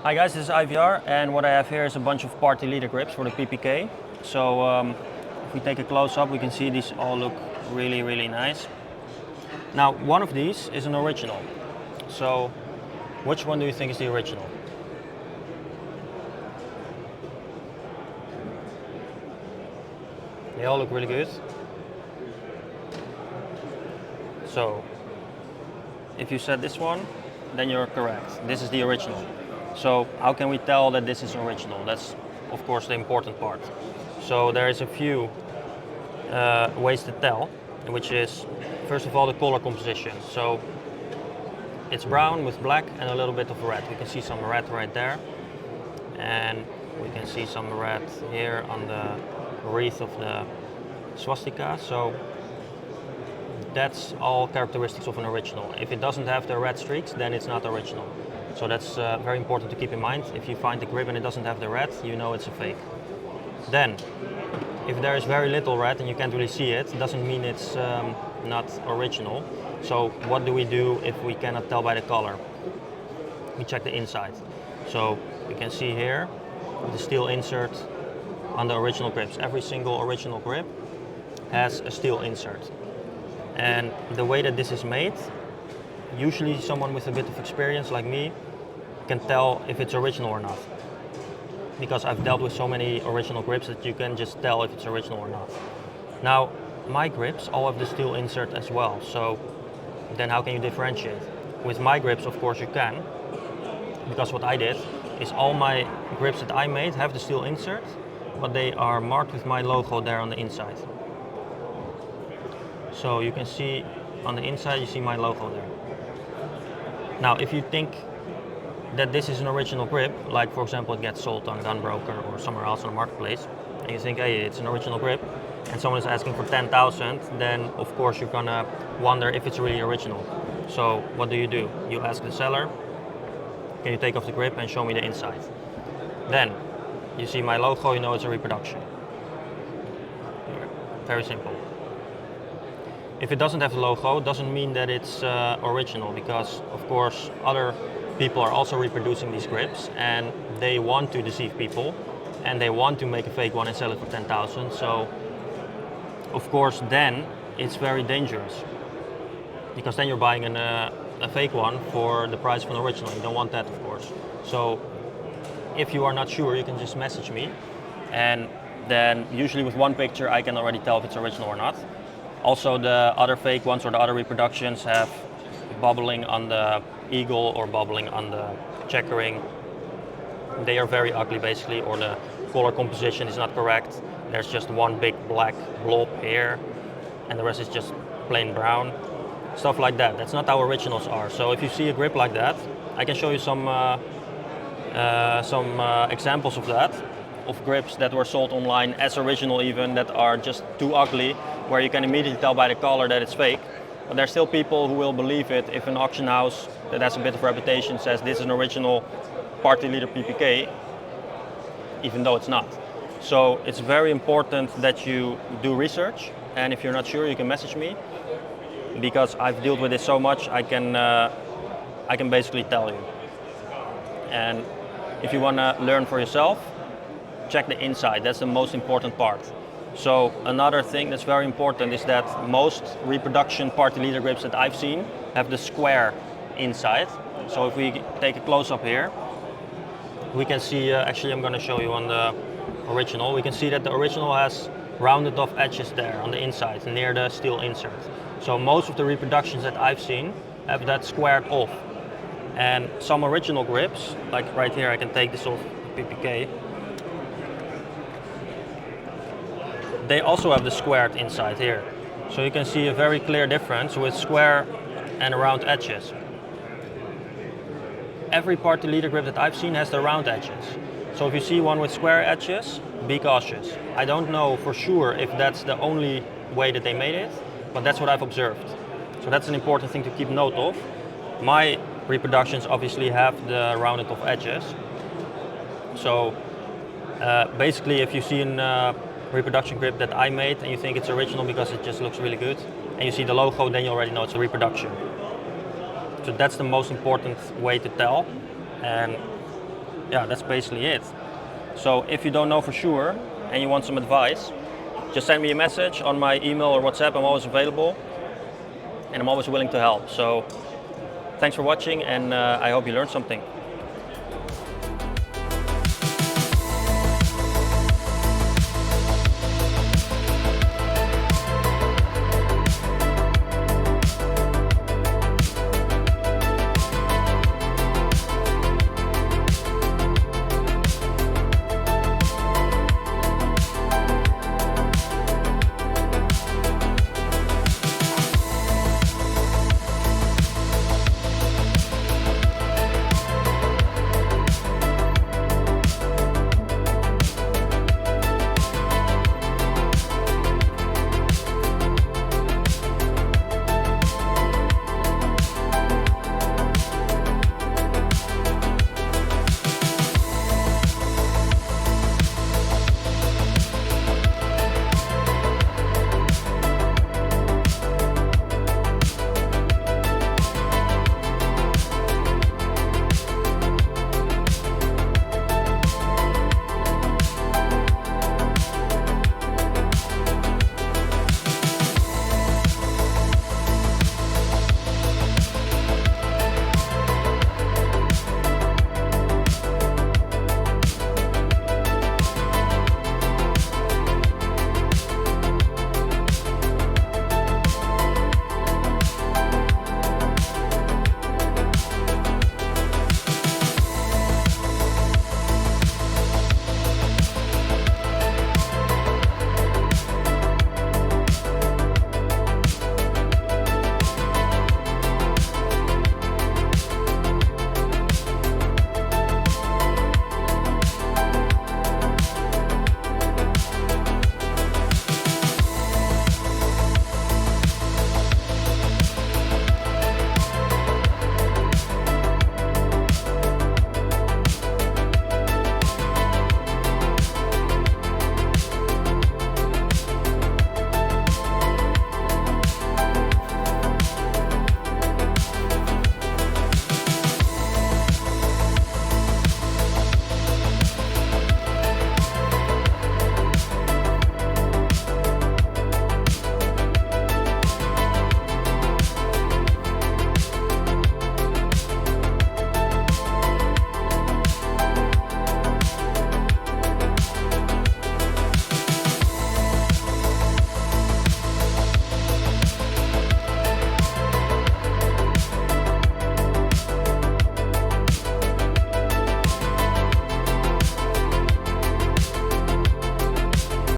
Hi guys, this is IVR, and what I have here is a bunch of party leader grips for the PPK. So if we take a close up, we can see these all look really nice. Now one of these is an original. So which one do you think is the original? They all look really good. So if you said this one, then you're correct. This is the original. So how can we tell that this is original? That's of course the important part. So there is a few ways to tell, which is first of all the color composition. So it's brown with black and a little bit of red. We can see some red right there, and we can see some red here on the wreath of the swastika. So that's all characteristics of an original. If it doesn't have the red streaks, then it's not original. So that's very important to keep in mind. If you find the grip and it doesn't have the red, you know it's a fake. Then, if there is very little red and you can't really see it, doesn't mean it's not original. So what do we do if we cannot tell by the color? We check the inside. So you can see here the steel insert on the original grips. Every single original grip has a steel insert. And the way that this is made, usually someone with a bit of experience like me can tell if it's original or not. Because I've dealt with so many original grips that you can just tell if it's original or not. Now, my grips all have the steel insert as well, so then how can you differentiate? With my grips, of course you can, because what I did is all my grips that I made have the steel insert, but they are marked with my logo there on the inside. So you can see on the inside, you see my logo there. Now, if you think that this is an original grip, like for example it gets sold on Gunbroker or somewhere else on the marketplace, and you think, hey, it's an original grip, and someone is asking for 10,000, then of course you're gonna wonder if it's really original. So what do? You ask the seller, can you take off the grip and show me the inside? Then you see my logo, you know it's a reproduction. Very simple. If it doesn't have the logo, it doesn't mean that it's original, because of course other people are also reproducing these grips and they want to deceive people and they want to make a fake one and sell it for 10,000. So of course then it's very dangerous, because then you're buying a fake one for the price of an original. You don't want that, of course. So if you are not sure, you can just message me, and then usually with one picture I can already tell if it's original or not. Also, the other fake ones or the other reproductions have bubbling on the eagle or bubbling on the checkering. They are very ugly basically, or the color composition is not correct. There's just one big black blob here and the rest is just plain brown. Stuff like that. That's not how originals are. So if you see a grip like that, I can show you some examples of that, of grips that were sold online as original even, that are just too ugly, where you can immediately tell by the color that it's fake. But there's still people who will believe it if an auction house that has a bit of reputation says this is an original Party Leader PPK, even though it's not. So it's very important that you do research, and if you're not sure, you can message me, because I've dealt with this so much, I can basically tell you. And if you want to learn for yourself, check the inside. That's the most important part. So another thing that's very important is that most reproduction party leader grips that I've seen have the square inside. So if we take a close-up here, we can see, actually I'm going to show you on the original, we can see that the original has rounded off edges there on the inside near the steel insert. So most of the reproductions that I've seen have that squared off. And some original grips, like right here, I can take this off the PPK, they also have the squared inside here. So you can see a very clear difference with square and round edges. Every party leader grip that I've seen has the round edges. So if you see one with square edges, be cautious. I don't know for sure if that's the only way that they made it, but that's what I've observed. So that's an important thing to keep note of. My reproductions obviously have the rounded off edges. So basically if you see a reproduction grip that I made and you think it's original because it just looks really good, and you see the logo, then you already know it's a reproduction. So that's the most important way to tell. And yeah, that's basically it. So if you don't know for sure and you want some advice, just send me a message on my email or WhatsApp. I'm always available and I'm always willing to help. So thanks for watching, and I hope you learned something.